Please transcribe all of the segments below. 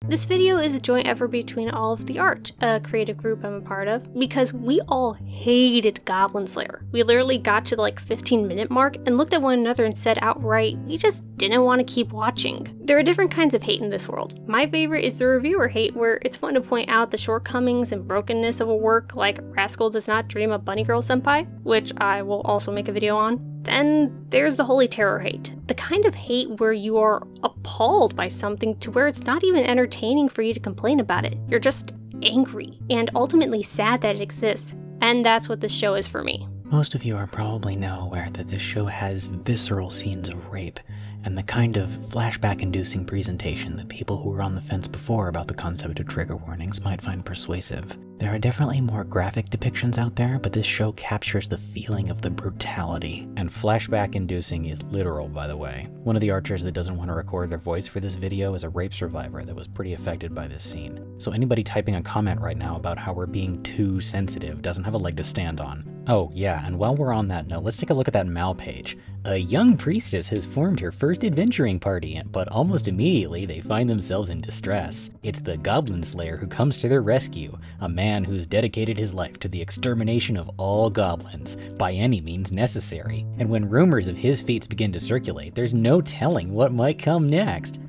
This video is a joint effort between all of the Arch, a creative group I'm a part of, because we all hated Goblin Slayer. We literally got to the 15-minute mark and looked at one another and said outright, we just didn't want to keep watching. There are different kinds of hate in this world. My favorite is the reviewer hate, where it's fun to point out the shortcomings and brokenness of a work like Rascal Does Not Dream of Bunny Girl Senpai, which I will also make a video on. Then there's the holy terror hate. The kind of hate where you are appalled by something to where it's not even entertaining for you to complain about it. You're just angry and ultimately sad that it exists. And that's what this show is for me. Most of you are probably now aware that this show has visceral scenes of rape and the kind of flashback-inducing presentation that people who were on the fence before about the concept of trigger warnings might find persuasive. There are definitely more graphic depictions out there, but this show captures the feeling of the brutality. And flashback-inducing is literal, by the way. One of the archers that doesn't want to record their voice for this video is a rape survivor that was pretty affected by this scene. So anybody typing a comment right now about how we're being too sensitive doesn't have a leg to stand on. Oh yeah, and while we're on that note, let's take a look at that Mal page. A young priestess has formed her first adventuring party, but almost immediately they find themselves in distress. It's the Goblin Slayer who comes to their rescue, a man who's dedicated his life to the extermination of all goblins, by any means necessary. And when rumors of his feats begin to circulate, there's no telling what might come next.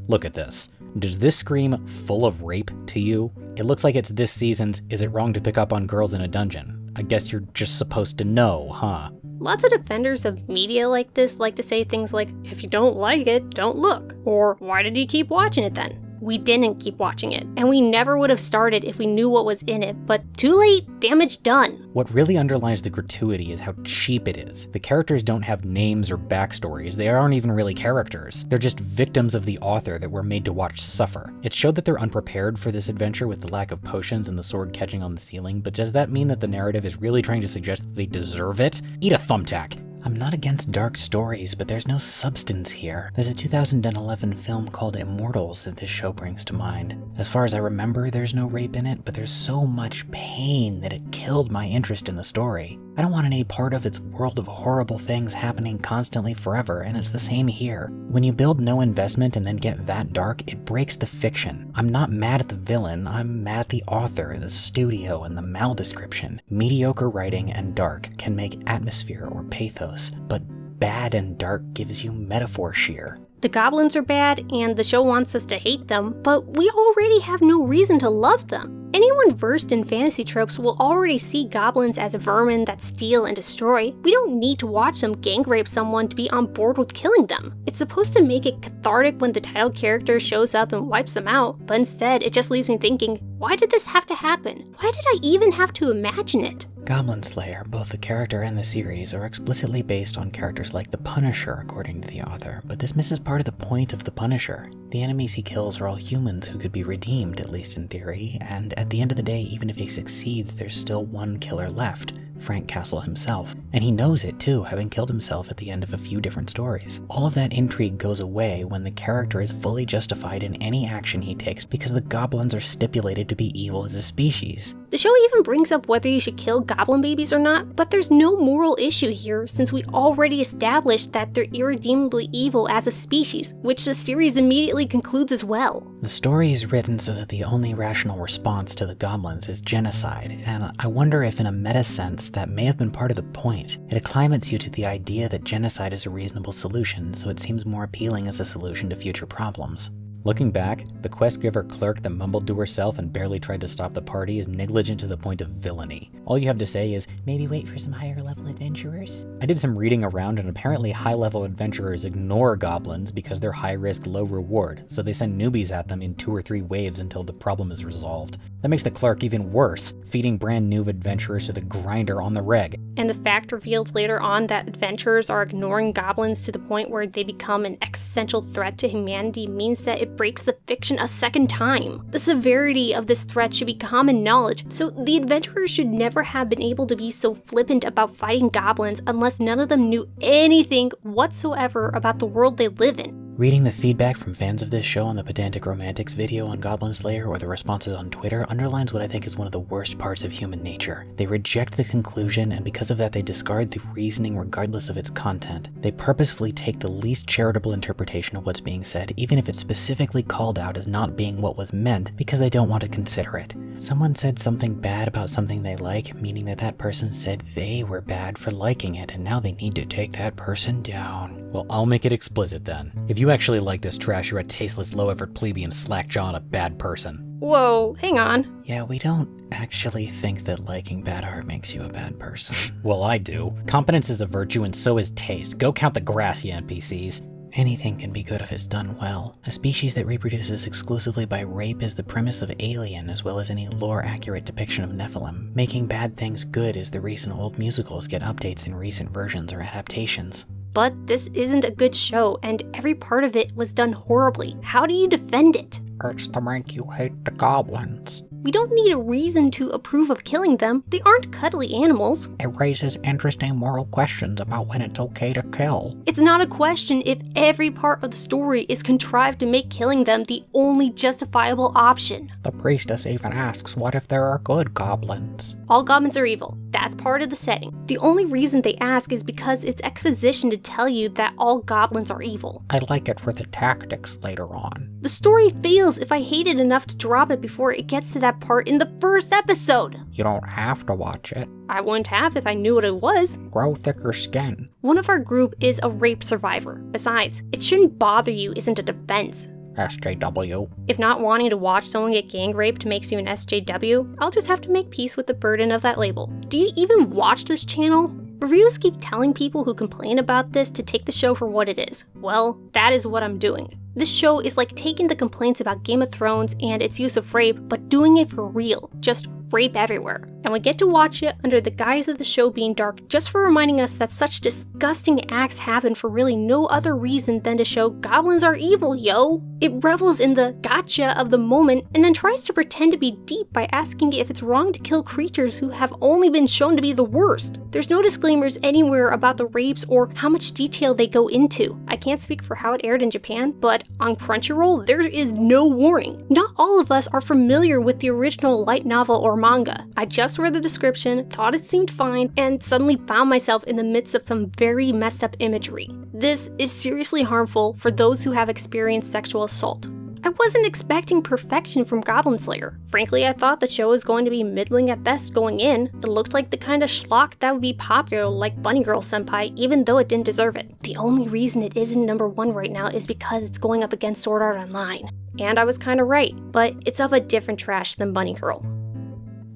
Look at this. Does this scream full of rape to you? It looks like it's this season's Is It Wrong to Pick Up on Girls in a Dungeon? I guess you're just supposed to know, huh? Lots of defenders of media like this like to say things like, if you don't like it, don't look. Or, why did you keep watching it then? We didn't keep watching it, and we never would have started if we knew what was in it, but too late, damage done. What really underlies the gratuity is how cheap it is. The characters don't have names or backstories, they aren't even really characters. They're just victims of the author that we're made to watch suffer. It showed that they're unprepared for this adventure with the lack of potions and the sword catching on the ceiling, but does that mean that the narrative is really trying to suggest that they deserve it? Eat a thumbtack! I'm not against dark stories, but there's no substance here. There's a 2011 film called Immortals that this show brings to mind. As far as I remember, there's no rape in it, but there's so much pain that it killed my interest in the story. I don't want any part of its world of horrible things happening constantly forever, and it's the same here. When you build no investment and then get that dark, it breaks the fiction. I'm not mad at the villain, I'm mad at the author, the studio, and the mal description. Mediocre writing and dark can make atmosphere or pathos, but bad and dark gives you metaphor sheer. The goblins are bad, and the show wants us to hate them, but we already have no reason to love them. Anyone versed in fantasy tropes will already see goblins as vermin that steal and destroy. We don't need to watch them gang rape someone to be on board with killing them. It's supposed to make it cathartic when the title character shows up and wipes them out, but instead it just leaves me thinking, why did this have to happen? Why did I even have to imagine it? Goblin Slayer, both the character and the series, are explicitly based on characters like the Punisher, according to the author, but this misses part of the point of the Punisher. The enemies he kills are all humans who could be redeemed, at least in theory, and at the end of the day, even if he succeeds, there's still one killer left. Frank Castle himself. And he knows it too, having killed himself at the end of a few different stories. All of that intrigue goes away when the character is fully justified in any action he takes because the goblins are stipulated to be evil as a species. The show even brings up whether you should kill goblin babies or not, but there's no moral issue here since we already established that they're irredeemably evil as a species, which the series immediately concludes as well. The story is written so that the only rational response to the goblins is genocide, and I wonder if in a meta sense that may have been part of the point. It acclimates you to the idea that genocide is a reasonable solution, so it seems more appealing as a solution to future problems. Looking back, the quest giver clerk that mumbled to herself and barely tried to stop the party is negligent to the point of villainy. All you have to say is, maybe wait for some higher level adventurers? I did some reading around and apparently high level adventurers ignore goblins because they're high risk, low reward, so they send newbies at them in 2 or 3 waves until the problem is resolved. That makes the clerk even worse, feeding brand new adventurers to the grinder on the reg. And the fact revealed later on that adventurers are ignoring goblins to the point where they become an existential threat to humanity means that it breaks the fiction a second time. The severity of this threat should be common knowledge, so the adventurers should never have been able to be so flippant about fighting goblins unless none of them knew anything whatsoever about the world they live in. Reading the feedback from fans of this show on the Pedantic Romantics video on Goblin Slayer or the responses on Twitter underlines what I think is one of the worst parts of human nature. They reject the conclusion, and because of that they discard the reasoning regardless of its content. They purposefully take the least charitable interpretation of what's being said, even if it's specifically called out as not being what was meant, because they don't want to consider it. Someone said something bad about something they like, meaning that that person said they were bad for liking it, and now they need to take that person down. Well, I'll make it explicit then. If you actually like this trash, you're a tasteless, low-effort plebeian slackjaw and a bad person. Whoa, hang on. Yeah, we don't actually think that liking bad art makes you a bad person. Well, I do. Competence is a virtue and so is taste. Go count the grass, you NPCs. Anything can be good if it's done well. A species that reproduces exclusively by rape is the premise of Alien, as well as any lore-accurate depiction of Nephilim. Making bad things good is the reason old musicals get updates in recent versions or adaptations. But this isn't a good show, and every part of it was done horribly. How do you defend it? It's to make you hate the goblins. We don't need a reason to approve of killing them. They aren't cuddly animals. It raises interesting moral questions about when it's okay to kill. It's not a question if every part of the story is contrived to make killing them the only justifiable option. The priestess even asks, what if there are good goblins? All goblins are evil. That's part of the setting. The only reason they ask is because it's exposition to tell you that all goblins are evil. I like it for the tactics later on. The story fails if I hate it enough to drop it before it gets to that part in the first episode. You don't have to watch it. I wouldn't have if I knew what it was. Grow thicker skin. One of our group is a rape survivor. Besides, it shouldn't bother you isn't a defense. SJW. If not wanting to watch someone get gang raped makes you an SJW, I'll just have to make peace with the burden of that label. Do you even watch this channel? Reviews keep telling people who complain about this to take the show for what it is. Well, that is what I'm doing. This show is like taking the complaints about Game of Thrones and its use of rape, but doing it for real. Just rape everywhere. And we get to watch it under the guise of the show being dark just for reminding us that such disgusting acts happen for really no other reason than to show goblins are evil, yo! It revels in the gotcha of the moment and then tries to pretend to be deep by asking if it's wrong to kill creatures who have only been shown to be the worst. There's no disclaimers anywhere about the rapes or how much detail they go into. I can't speak for how it aired in Japan, but on Crunchyroll, there is no warning. Not all of us are familiar with the original light novel or manga. I just read the description, thought it seemed fine, and suddenly found myself in the midst of some very messed up imagery. This is seriously harmful for those who have experienced sexual assault. I wasn't expecting perfection from Goblin Slayer. Frankly, I thought the show was going to be middling at best going in. It looked like the kind of schlock that would be popular like Bunny Girl Senpai, even though it didn't deserve it. The only reason it isn't #1 right now is because it's going up against Sword Art Online. And I was kinda right, but it's of a different trash than Bunny Girl.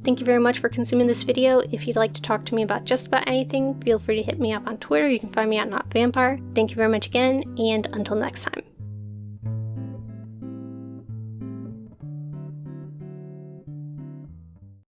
Thank you very much for consuming this video. If you'd like to talk to me about just about anything, feel free to hit me up on Twitter. You can find me at NotAVampyre. Thank you very much again, and until next time.